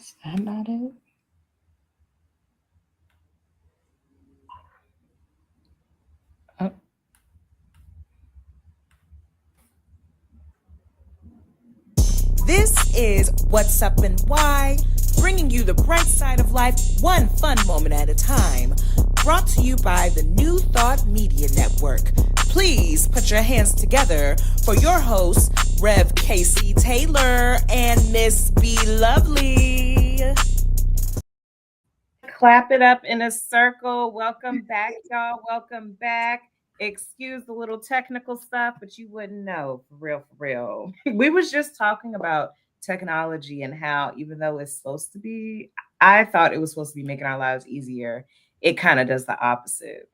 Is that not it? Oh, This is What's Up and Why, bringing you the bright side of life, one fun moment at a time. Brought to you by the New Thought Media Network. Please put your hands together for your hosts, Rev Casey Taylor and Miss B Lovely. clap it up in a circle. Welcome back, y'all. Welcome back. Excuse the little technical stuff, but you wouldn't know for real, for real. We was just talking about technology and how even though it's supposed to be, I thought it was supposed to be making our lives easier. It kind of does the opposite.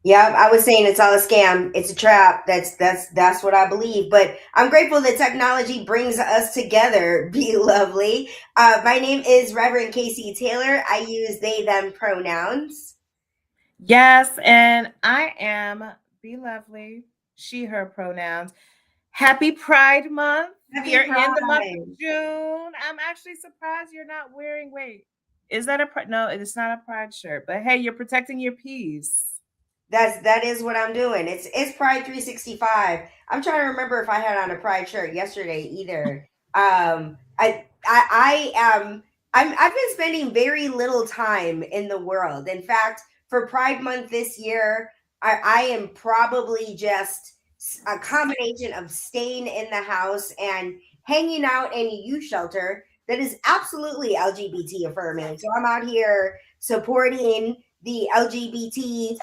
Yep, I was saying it's all a scam. It's a trap. That's what I believe. But I'm grateful that technology brings us together. Be lovely. My name is Reverend Casey Taylor. I use they them pronouns. Yes, and I am Be Lovely, she, her pronouns. Happy Pride Month. Happy We are in the month Pride. of June. I'm actually surprised you're not wearing, wait, is that a pride? No, it's not a pride shirt, but hey, you're protecting your peace. That is what I'm doing. It's Pride 365. I'm trying to remember if I had on a Pride shirt yesterday either. I am I've been spending very little time in the world. In fact, for Pride Month this year, I am probably just a combination of staying in the house and hanging out in a youth shelter that is absolutely LGBT affirming. So I'm out here supporting the LGBT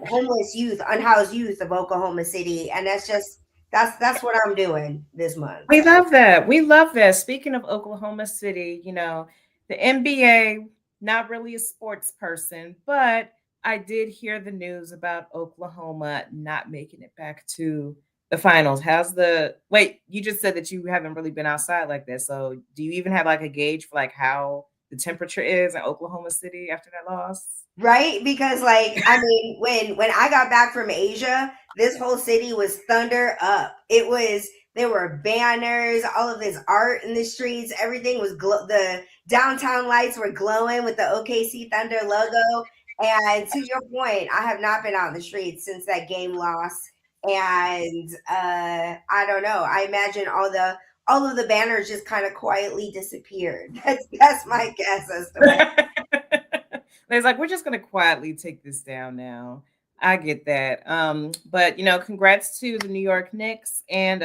homeless youth, unhoused youth of Oklahoma City, and that's what I'm doing this month. We love that. We love that. Speaking of Oklahoma City, the NBA, not really a sports person, but I did hear the news about Oklahoma not making it back to the finals. Wait, you just said that you haven't really been outside like that. So do you even have like a gauge for like how the temperature is in Oklahoma City after that loss? Right? Because like I mean, when I got back from Asia, this whole city was thunder up. There were banners, all of this art in the streets, everything was the downtown lights were glowing with the OKC Thunder logo. And to your point, I have not been out in the streets since that game loss. And I don't know. I imagine all of the banners just kind of quietly disappeared. That's my guess as to what. It's like we're just gonna quietly take this down now. I get that. But congrats to the New York Knicks and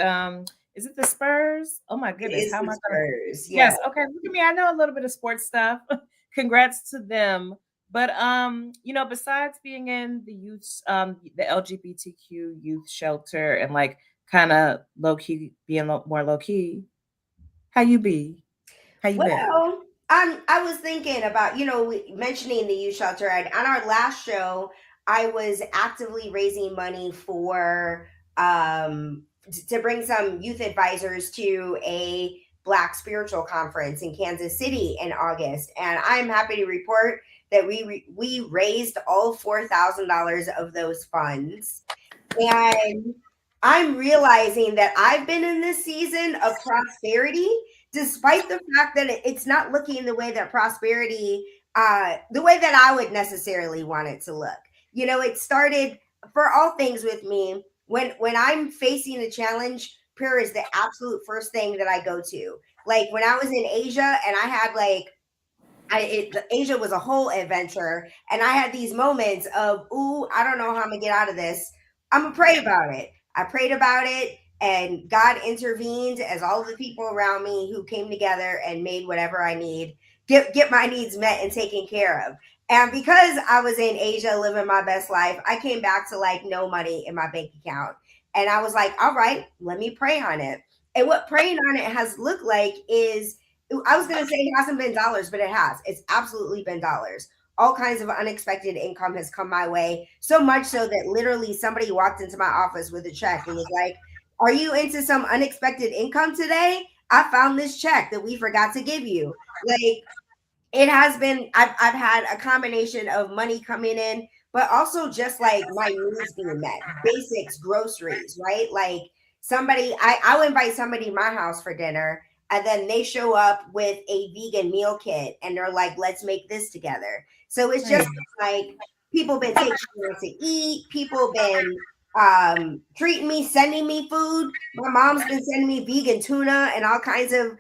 is it the Spurs? Oh my It goodness, is how am the I gonna Spurs, yeah. Yes, okay. Look at me. I know a little bit of sports stuff. Congrats to them. But besides being in the LGBTQ youth shelter and like kind of low key being more low key, how you be? How you been? Well, I was thinking about, mentioning the youth shelter. On our last show, I was actively raising money for to bring some youth advisors to a Black spiritual conference in Kansas City in August, and I'm happy to report that we raised all $4,000 of those funds, and I'm realizing that I've been in this season of prosperity, despite the fact that it's not looking the way that prosperity, the way that I would necessarily want it to look. It started for all things with me when I'm facing a challenge. Prayer is the absolute first thing that I go to. Like when I was in Asia and I had like Asia was a whole adventure, and I had these moments of, ooh, I don't know how I'm gonna get out of this. I'm gonna pray about it. I prayed about it, and God intervened as all of the people around me who came together and made whatever I need get my needs met and taken care of. And because I was in Asia living my best life, I came back to like no money in my bank account, and I was like, all right, let me pray on it. And what praying on it has looked like is, I was going to say it hasn't been dollars, but it has. It's absolutely been dollars. All kinds of unexpected income has come my way. So much so that literally somebody walked into my office with a check and was like, are you into some unexpected income today? I found this check that we forgot to give you. Like, it has been, I've had a combination of money coming in, but also just like my needs being met, basics, groceries, right? Like I will invite somebody to my house for dinner. and then they show up with a vegan meal kit and they're like, let's make this together. So it's just like people been taking me out to eat, people been treating me, sending me food. My mom's been sending me vegan tuna and all kinds of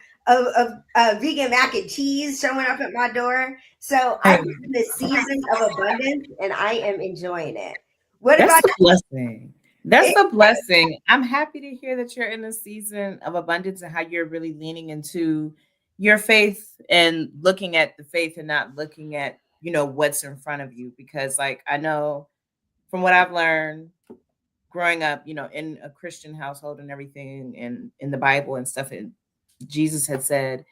vegan mac and cheese showing up at my door. So I'm in this season of abundance and I am enjoying it. What That's about a blessing. That's a blessing. I'm happy to hear that you're in a season of abundance and how you're really leaning into your faith and looking at the faith and not looking at, what's in front of you. Because like I know from what I've learned growing up, in a Christian household and everything and in the Bible and stuff, and Jesus had said,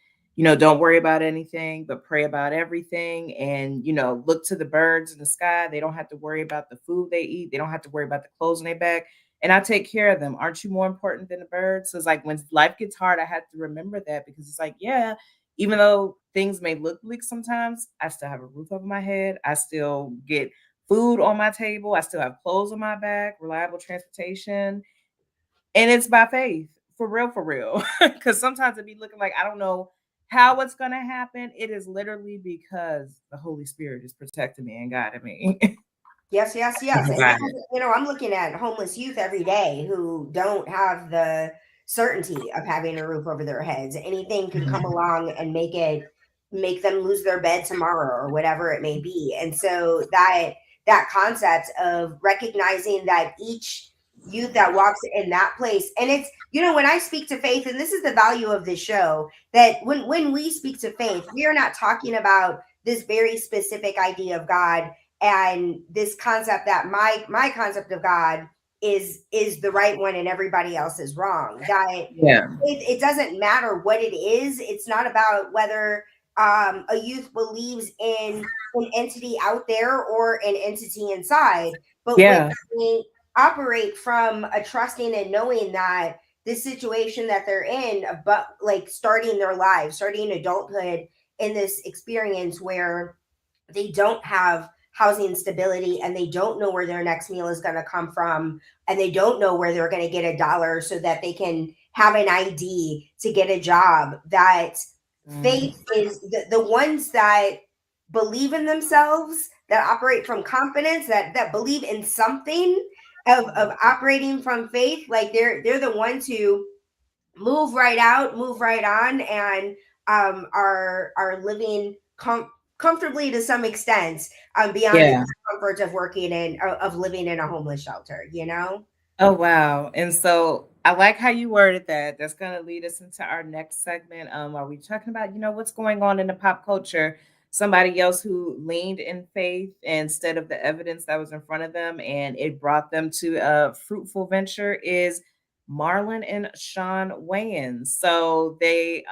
don't worry about anything, but pray about everything. And, look to the birds in the sky. They don't have to worry about the food they eat. They don't have to worry about the clothes on their back. And I take care of them. Aren't you more important than the birds? So it's like when life gets hard, I have to remember that because it's like, yeah, even though things may look bleak sometimes, I still have a roof over my head. I still get food on my table. I still have clothes on my back, reliable transportation. And it's by faith, for real, for real. Because sometimes it be looking like I don't know how it's going to happen. It is literally because the Holy Spirit is protecting me and guiding me. Yes, yes, yes. And I'm looking at homeless youth every day who don't have the certainty of having a roof over their heads. Anything could come along and make them lose their bed tomorrow or whatever it may be. And so that concept of recognizing that each youth that walks in that place, and it's, when I speak to faith, and this is the value of this show, that when we speak to faith, we are not talking about this very specific idea of God and this concept that my concept of God is the right one and everybody else is wrong. That it doesn't matter what it is. It's not about whether a youth believes in an entity out there or an entity inside, but when we operate from a trusting and knowing that this situation that they're in, but like starting their lives, starting adulthood in this experience where they don't have housing stability and they don't know where their next meal is going to come from and they don't know where they're going to get $1 so that they can have an ID to get a job, that faith is the ones that believe in themselves, that operate from confidence, that believe in something of operating from faith. Like they're the ones who move right out, move right on, and are living comfortably to some extent, beyond the comfort of living in a homeless shelter, Oh, wow. And so I like how you worded that. That's going to lead us into our next segment. Are we talking about, what's going on in the pop culture? Somebody else who leaned in faith instead of the evidence that was in front of them, and it brought them to a fruitful venture is Marlon and Sean Wayans. So the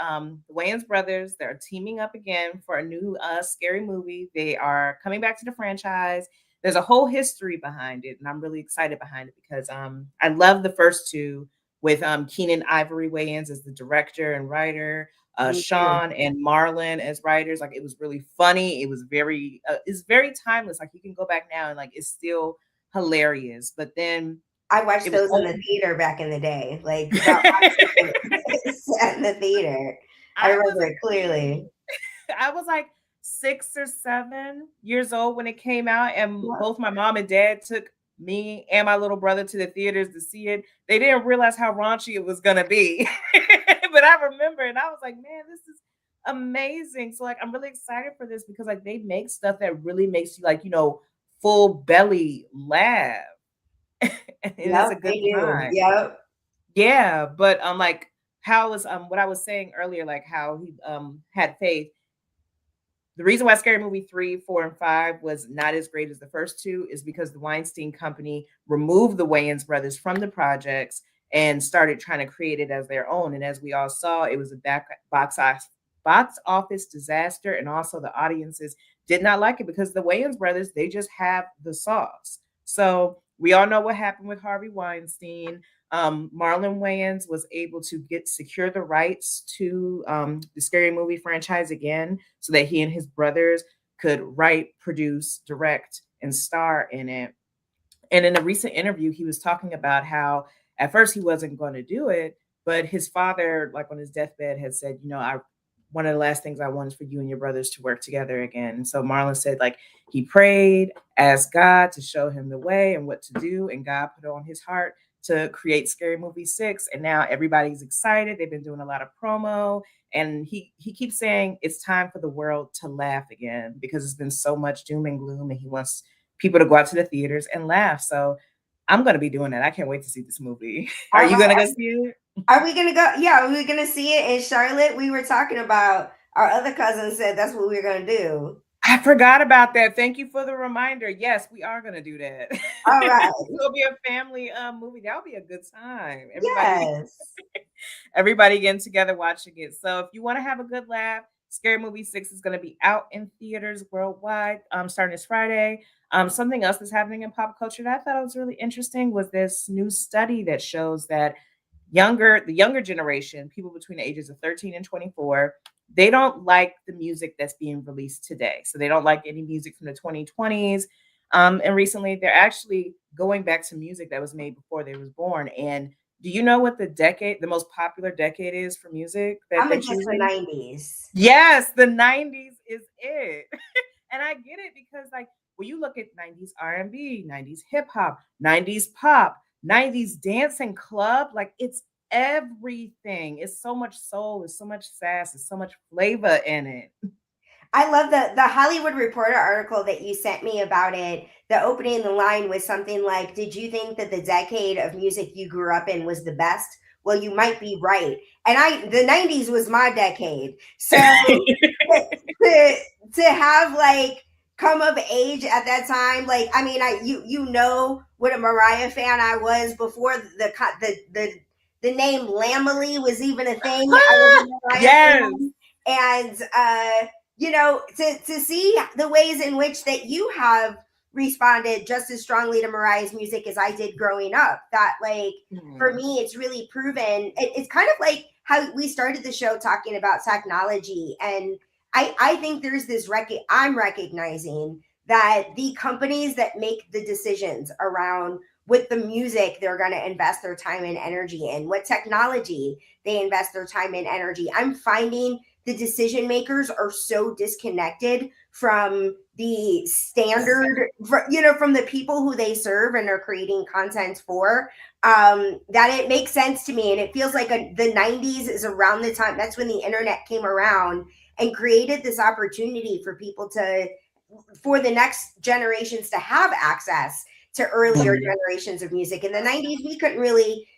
Wayans brothers, they're teaming up again for a new scary movie. They are coming back to the franchise. There's a whole history behind it, and I'm really excited behind it because I love the first two with Keenan Ivory Wayans as the director and writer, Sean and Marlon as writers. Like it was really funny. It was it's very timeless. Like you can go back now and like it's still hilarious. But then I watched those in the theater back in the day, like in the theater. I remember it clearly. I was like 6 or 7 years old when it came out, and both my mom and dad took me and my little brother to the theaters to see it. They didn't realize how raunchy it was gonna be, but I remember, and I was like, man, this is amazing. So like, I'm really excited for this because like they make stuff that really makes you like, full belly laugh. And it's a good time. Yep. Yeah, but like how was what I was saying earlier, like how he had faith. The reason why Scary Movie 3, 4, and 5 was not as great as the first two is because the Weinstein Company removed the Wayans brothers from the projects and started trying to create it as their own. And as we all saw, it was a box office disaster, and also the audiences did not like it because the Wayans brothers, they just have the sauce. So we all know what happened with Harvey Weinstein. Marlon Wayans was able to secure the rights to the Scary Movie franchise again so that he and his brothers could write, produce, direct, and star in it. And in a recent interview, he was talking about how at first he wasn't going to do it, But his father, like on his deathbed, had said, I one of the last things I want is for you and your brothers to work together again. And so Marlon said, like, he prayed, asked God to show him the way and what to do, and God put it on his heart to create Scary Movie 6. And now everybody's excited. They've been doing a lot of promo. And he keeps saying it's time for the world to laugh again because it's been so much doom and gloom, and he wants people to go out to the theaters and laugh. So I'm gonna be doing that. I can't wait to see this movie. Are you gonna go see it? Are we gonna go? Yeah, are we gonna see it in Charlotte? We were talking about, our other cousin said that's what we were gonna do. I forgot about that. Thank you for the reminder. Yes, we are gonna do that. All right. It'll be a family movie. That'll be a good time. Yes. Everybody getting together watching it. So if you want to have a good laugh, Scary Movie 6 is going to be out in theaters worldwide starting this Friday. Something else that's happening in pop culture that I thought was really interesting was this new study that shows that the younger generation, people between the ages of 13 and 24, they don't like the music that's being released today. So they don't like any music from the 2020s. And recently they're actually going back to music that was made before they was born. And do you know what the most popular decade is for music? I'm gonna guess the 90s. Yes, the 90s is it. And I get it because, like, when you look at 90s R&B, 90s hip hop, 90s pop, 90s dance and club, like, it's everything. It's so much soul, it's so much sass, it's so much flavor in it. I love the Hollywood Reporter article that you sent me about it. The opening line was something like, "Did you think that the decade of music you grew up in was the best? Well, you might be right." And the 90s was my decade. So to have like come of age at that time, like, I mean, you know what a Mariah fan I was before the name Lamely was even a thing. I was a Mariah Yes. fan. And to see the ways in which that you have responded just as strongly to Mariah's music as I did growing up, that, like, for me, it's really proven. It's kind of like how we started the show talking about technology. And I think there's this I'm recognizing that the companies that make the decisions around what the music they're going to invest their time and energy in, what technology they invest their time and energy, I'm finding the decision makers are so disconnected from the standard, from the people who they serve and are creating content for, that it makes sense to me. And it feels like the 90s is around the time, that's when the internet came around and created this opportunity for people for the next generations to have access to earlier generations of music. In the 90s,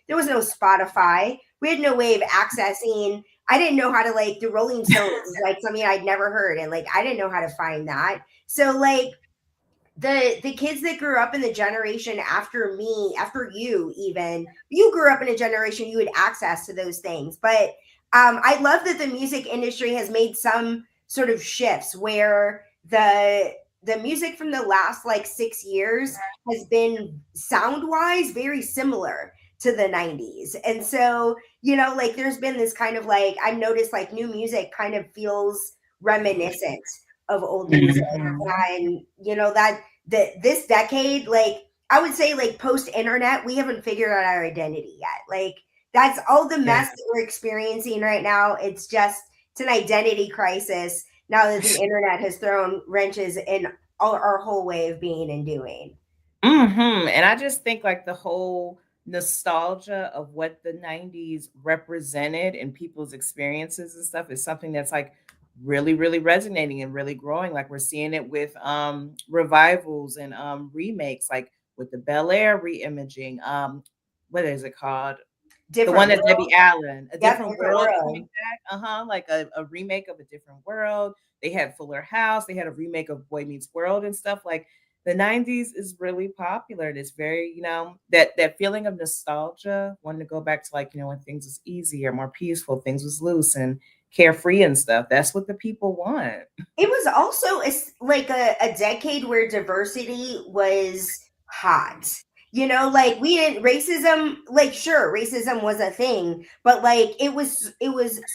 there was no Spotify. We had no way of accessing. I didn't know how to, like, the Rolling Stones is like something I'd never heard. And, like, I didn't know how to find that. So, like, the kids that grew up in the generation after me, after you even, you grew up in a generation, you had access to those things. But I love that the music industry has made some sort of shifts where the music from the last, like, 6 years has been sound-wise very similar to the 90s. And so, like, there's been this kind of, like, I've noticed, like, new music kind of feels reminiscent of old music. And, that this decade, like, I would say, like, post-internet, we haven't figured out our identity yet. Like, that's all the mess that we're experiencing right now. It's an identity crisis now that the internet has thrown wrenches in our whole way of being and doing. And I just think, like, the whole nostalgia of what the 90s represented in people's experiences and stuff is something that's, like, really, really resonating and really growing. Like, we're seeing it with revivals and remakes, like with the Bel Air reimaging. What is it called? The one that's Debbie Allen, A Different World coming back. Like a remake of A Different World. They had Fuller House. They had a remake of Boy Meets World and stuff. Like, the 90s is really popular. And it's very, that feeling of nostalgia, wanting to go back to, like, when things was easier, more peaceful, things was loose and carefree and stuff. That's what the people want. It was also a decade where diversity was hot. Like, we didn't racism, like, sure, racism was a thing, but, like, it was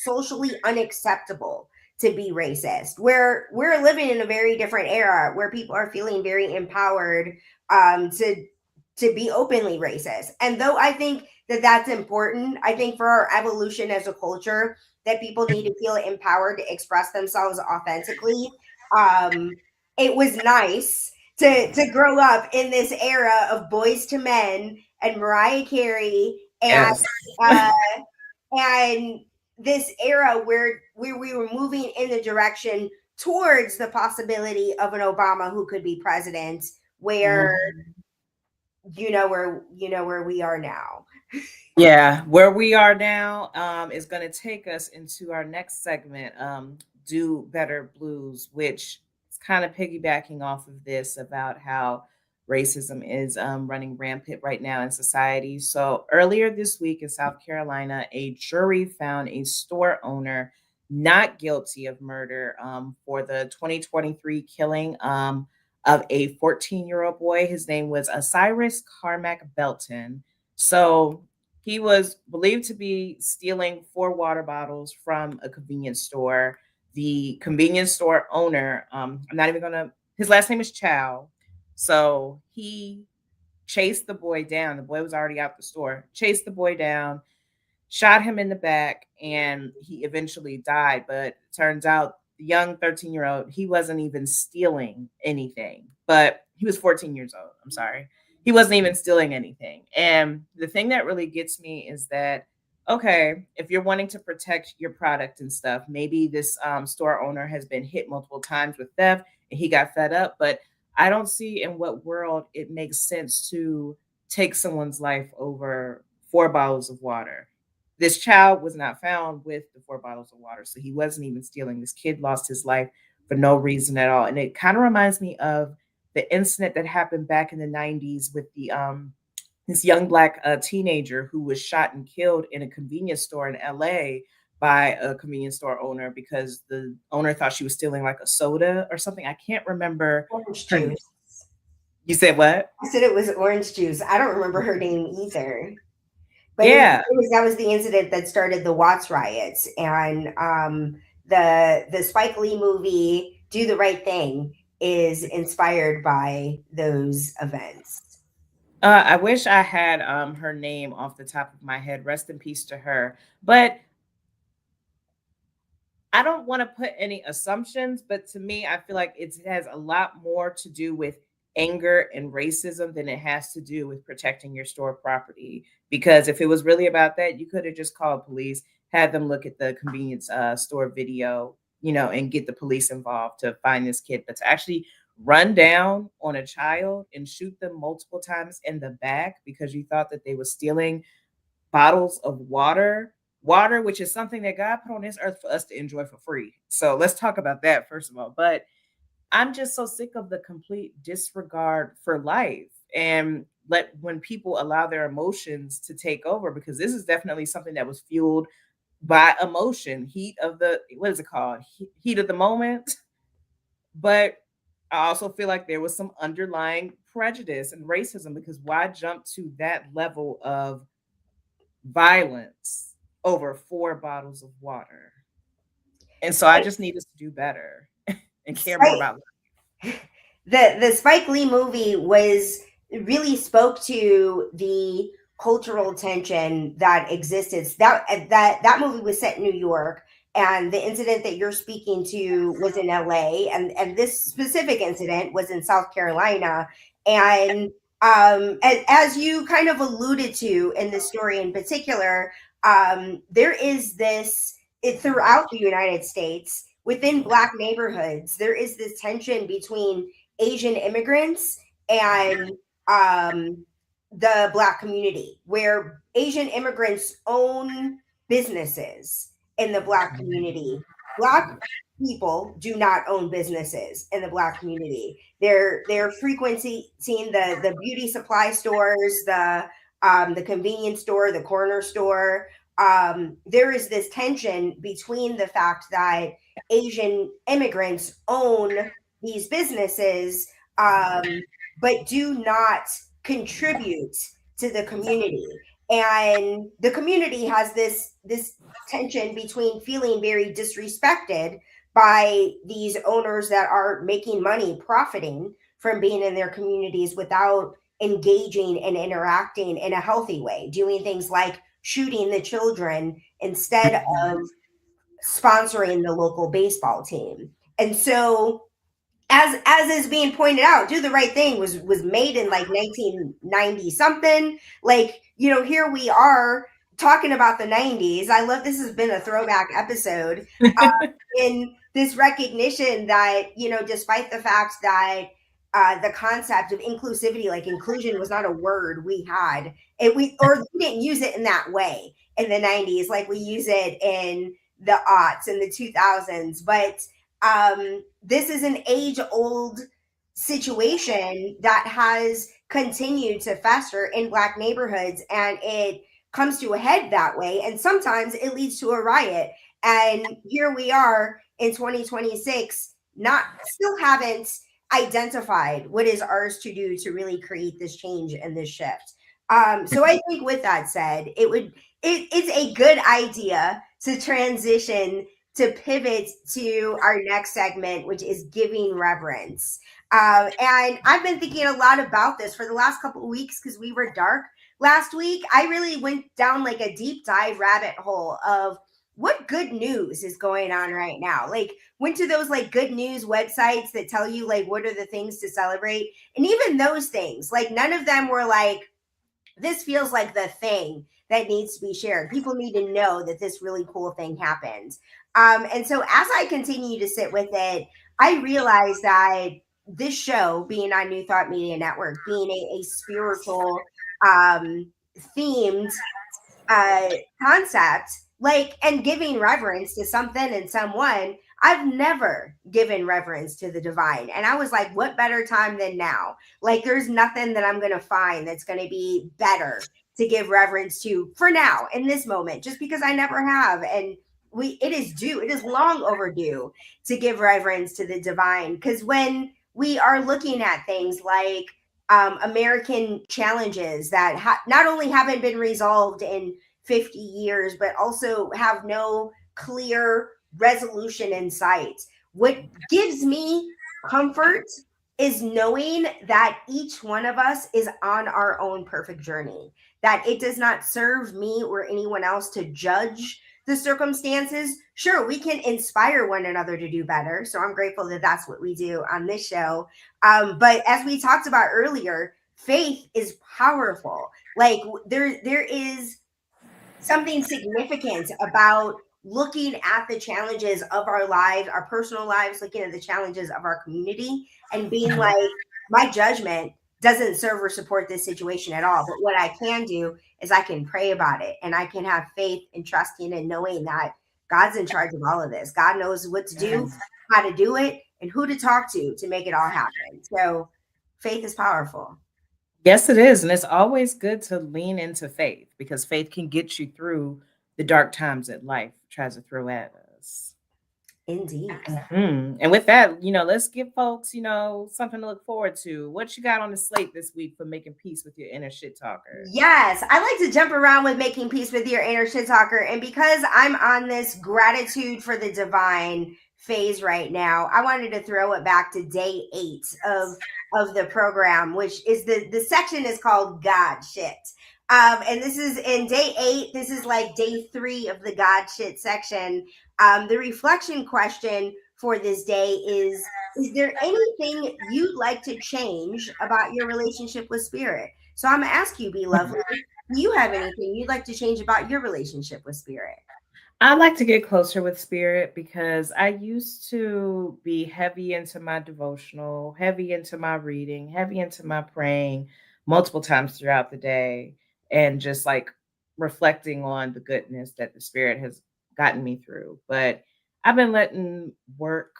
socially unacceptable to be racist. Where we're living in a very different era where people are feeling very empowered to to be openly racist. And though I think that that's important, I think for our evolution as a culture, that people need to feel empowered to express themselves authentically. It was nice to grow up in this era of Boys to Men and Mariah Carey Yes. uh, and this era where we were moving in the direction towards the possibility of an Obama who could be president, where where we are now. Yeah, where we are now is going to take us into our next segment, Do Better Blues, which is kind of piggybacking off of this about how racism is running rampant right now in society. So earlier this week in South Carolina, a jury found a store owner not guilty of murder for the 2023 killing of a 14-year-old boy. His name was Cyrus Carmack Belton. So he was believed to be stealing 4 water bottles from a convenience store. The convenience store owner, his last name is Chow. So he chased the boy down. The boy was already out the store, chased the boy down, shot him in the back, and he eventually died. But it turns out the young 13-year-old, he wasn't even stealing anything, but he was 14 years old. I'm sorry. He wasn't even stealing anything. And the thing that really gets me is that, okay, if you're wanting to protect your product and stuff, maybe this store owner has been hit multiple times with theft and he got fed up. But I don't see in what world it makes sense to take someone's life over 4 bottles of water. This child was not found with the 4 bottles of water, so he wasn't even stealing. This kid lost his life for no reason at all. And it kind of reminds me of the incident that happened back in the 90s with the this young black teenager who was shot and killed in a convenience store in LA by a convenience store owner because the owner thought she was stealing like a soda or something. I can't remember. Orange Her, juice. you said what? I said it was orange juice. I don't remember her name either. But Yeah. that was the incident that started the Watts riots, and the Spike Lee movie "Do the Right Thing" is inspired by those events. I wish I had her name off the top of my head. Rest in peace to her. But I don't want to put any assumptions, but to me, I feel like it has a lot more to do with anger and racism than it has to do with protecting your store property. Because if it was really about that, you could have just called police, had them look at the convenience store video, and get the police involved to find this kid. But to actually run down on a child and shoot them multiple times in the back because you thought that they were stealing bottles of water, which is something that God put on this earth for us to enjoy for free. So let's talk about that first of all. But I'm just so sick of the complete disregard for life and when people allow their emotions to take over, because this is definitely something that was fueled by emotion, heat of the moment. But I also feel like there was some underlying prejudice and racism, because why jump to that level of violence over 4 bottles of water? And so I just need us to do better and care more about life. The Spike Lee movie really spoke to the cultural tension that existed. That movie was set in New York, and the incident that you're speaking to was in LA, and this specific incident was in South Carolina. And as you kind of alluded to in the story in particular, there is throughout the United States, within Black neighborhoods, there is this tension between Asian immigrants and the Black community, where Asian immigrants own businesses in the Black community. Black people do not own businesses in the Black community. They're frequenting the beauty supply stores, the convenience store, the corner store. There is this tension between the fact that Asian immigrants own these businesses, but do not contribute to the community. And the community has this tension between feeling very disrespected by these owners that are making money, profiting from being in their communities without engaging and interacting in a healthy way, doing things like shooting the children instead of sponsoring the local baseball team. And so as is being pointed out, Do the Right Thing was made in like 1990 something. Like, here we are talking about the 90s. I love this has been a throwback episode. In this recognition that, despite the fact that the concept of inclusivity, like inclusion, was not a word we had, we didn't use it in that way in the 90s, like we use it in the aughts and the 2000s. But this is an age-old situation that has continued to fester in Black neighborhoods, and it comes to a head that way. And sometimes it leads to a riot. And here we are in 2026, still haven't identified what is ours to do to really create this change and this shift. So I think with that said, it's a good idea to transition to pivot to our next segment, which is giving reverence. And I've been thinking a lot about this for the last couple of weeks because we were dark last week. I really went down like a deep dive rabbit hole of what good news is going on right now. Like, went to those like good news websites that tell you like what are the things to celebrate. And even those things, like none of them were like, this feels like the thing that needs to be shared. People need to know that this really cool thing happened. And so as I continue to sit with it, I realize that this show, being on New Thought Media Network, being a spiritual themed concept, like, and giving reverence to something and someone, I've never given reverence to the divine. And I was like, what better time than now? Like, there's nothing that I'm going to find that's going to be better to give reverence to for now in this moment, just because I never have. And it is long overdue to give reverence to the divine. Because when we are looking at things like American challenges that not only haven't been resolved in 50 years, but also have no clear resolution in sight. What gives me comfort is knowing that each one of us is on our own perfect journey, that it does not serve me or anyone else to judge the circumstances. Sure, we can inspire one another to do better. So I'm grateful that that's what we do on this show. But as we talked about earlier, faith is powerful. Like there is something significant about looking at the challenges of our lives, our personal lives, looking at the challenges of our community and being like, my judgment doesn't serve or support this situation at all. But what I can do is I can pray about it, and I can have faith and trusting and knowing that God's in charge of all of this. God knows what to do, how to do it, and who to talk to make it all happen. So faith is powerful. Yes, it is. And it's always good to lean into faith because faith can get you through the dark times that life tries to throw at us. Indeed. And with that, let's give folks, something to look forward to. What you got on the slate this week for making peace with your inner shit talker? Yes, I like to jump around with making peace with your inner shit talker. And because I'm on this gratitude for the divine phase right now, I wanted to throw it back to day 8 of the program, which is the section is called God Shit. And this is in day 8. This is like day 3 of the God Shit section. The reflection question for this day is there anything you'd like to change about your relationship with spirit? So I'm going to ask you, Be Lovely, do you have anything you'd like to change about your relationship with spirit? I'd like to get closer with spirit because I used to be heavy into my devotional, heavy into my reading, heavy into my praying multiple times throughout the day, and just like reflecting on the goodness that the spirit has gotten me through. But I've been letting work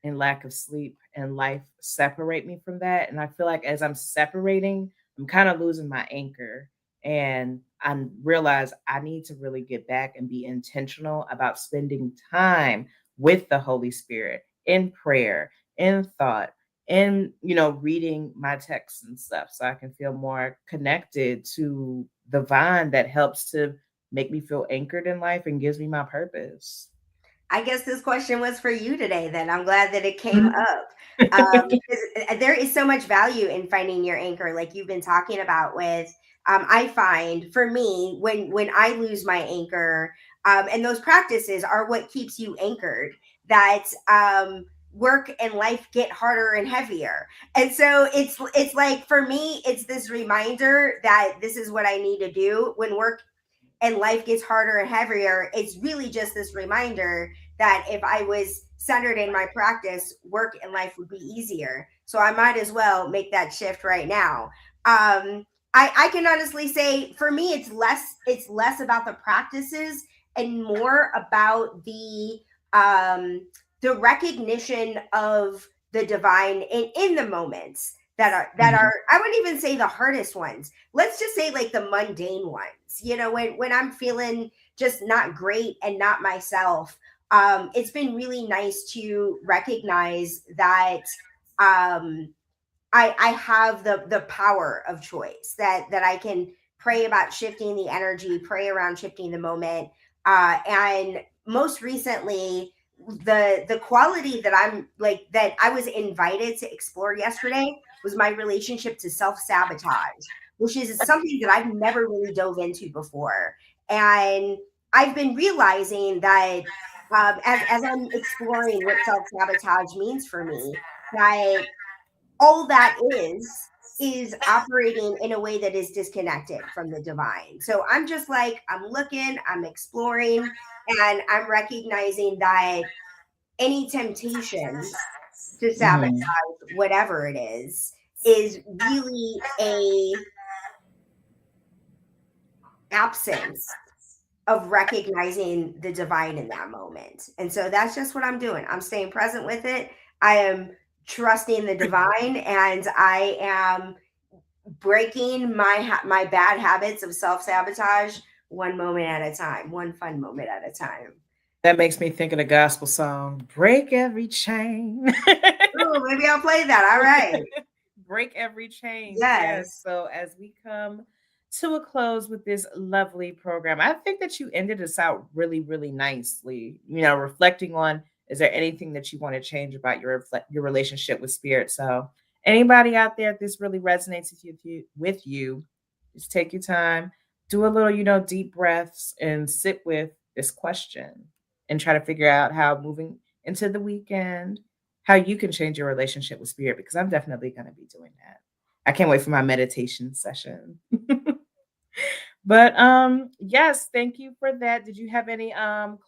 and lack of sleep and life separate me from that. And I feel like as I'm separating, I'm kind of losing my anchor. And I realize I need to really get back and be intentional about spending time with the Holy Spirit in prayer, in thought, in, reading my texts and stuff so I can feel more connected to the vine that helps to make me feel anchored in life and gives me my purpose. I guess this question was for you today, then. I'm glad that it came up. 'Cause there is so much value in finding your anchor, like you've been talking about with. I find for me, when I lose my anchor, and those practices are what keeps you anchored, that work and life get harder and heavier. And so it's like for me, it's this reminder that this is what I need to do when work and life gets harder and heavier. It's really just this reminder that if I was centered in my practice, work and life would be easier. So I might as well make that shift right now. I can honestly say for me, it's less about the practices and more about the recognition of the divine in the moments that are I wouldn't even say the hardest ones. Let's just say like the mundane ones. When I'm feeling just not great and not myself, it's been really nice to recognize that I have the power of choice, that I can pray about shifting the energy, pray around shifting the moment, and most recently, the quality that I'm like that I was invited to explore yesterday was my relationship to self sabotage, which is something that I've never really dove into before, and I've been realizing that as I'm exploring what self sabotage means for me, that all that is operating in a way that is disconnected from the divine. So I'm just like, I'm looking, I'm exploring, and I'm recognizing that any temptation to sabotage Mhm. whatever it is really a absence of recognizing the divine in that moment. And so that's just what I'm doing. I'm staying present with it. I am trusting the divine, and I am breaking my bad habits of self-sabotage one moment at a time, one fun moment at a time. That makes me think of the gospel song, "Break Every Chain." Oh, maybe I'll play that. All right. Break every chain. Yes. Yes. So as we come to a close with this lovely program, I think that you ended us out really, really nicely. Reflecting on, is there anything that you want to change about your relationship with spirit? So anybody out there, if this really resonates with you, just take your time, do a little, deep breaths, and sit with this question and try to figure out how moving into the weekend, how you can change your relationship with spirit, because I'm definitely going to be doing that. I can't wait for my meditation session. But yes, thank you for that. Did you have any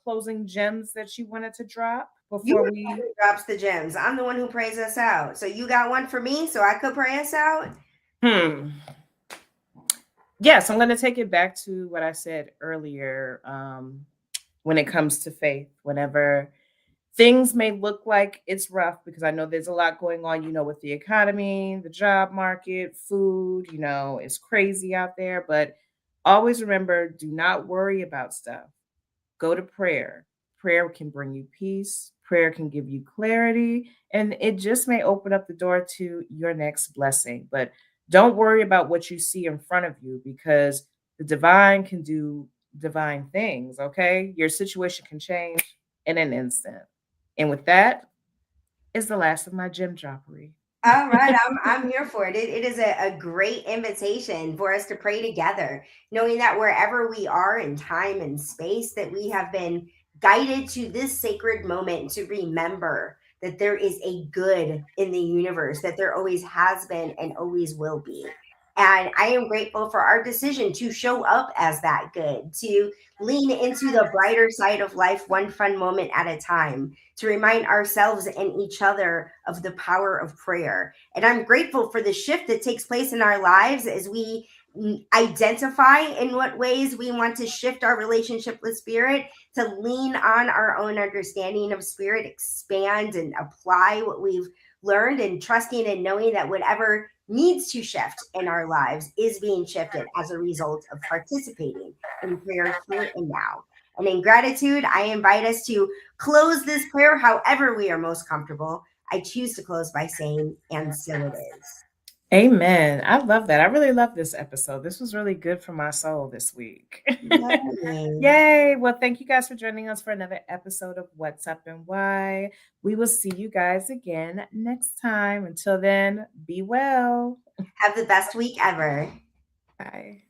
closing gems that you wanted to drop You before were the one we who drops the gems. I'm the one who prays us out. So you got one for me so I could pray us out? hmm yes, I'm going to take it back to what I said earlier. When it comes to faith, whenever things may look like it's rough, because I know there's a lot going on, with the economy, the job market, food, it's crazy out there. But always remember, do not worry about stuff. Go to prayer. Prayer can bring you peace, prayer can give you clarity, and it just may open up the door to your next blessing. But don't worry about what you see in front of you, because the divine can do divine things, okay? Your situation can change in an instant. And with that is the last of my gem droppery. All right, I'm here for it. It is a great invitation for us to pray together, knowing that wherever we are in time and space, that we have been guided to this sacred moment to remember that there is a good in the universe, that there always has been and always will be. And I am grateful for our decision to show up as that good, to lean into the brighter side of life one fun moment at a time, to remind ourselves and each other of the power of prayer. And I'm grateful for the shift that takes place in our lives as we identify in what ways we want to shift our relationship with spirit, to lean on our own understanding of spirit, expand and apply what we've learned, and trusting and knowing that whatever needs to shift in our lives is being shifted as a result of participating in prayer here and now. And in gratitude, I invite us to close this prayer however we are most comfortable. I choose to close by saying, and so it is. Amen. I love that. I really love this episode. This was really good for my soul this week. Yay. Yay. Well, thank you guys for joining us for another episode of What's Up and Why. We will see you guys again next time. Until then, be well. Have the best week ever. Bye.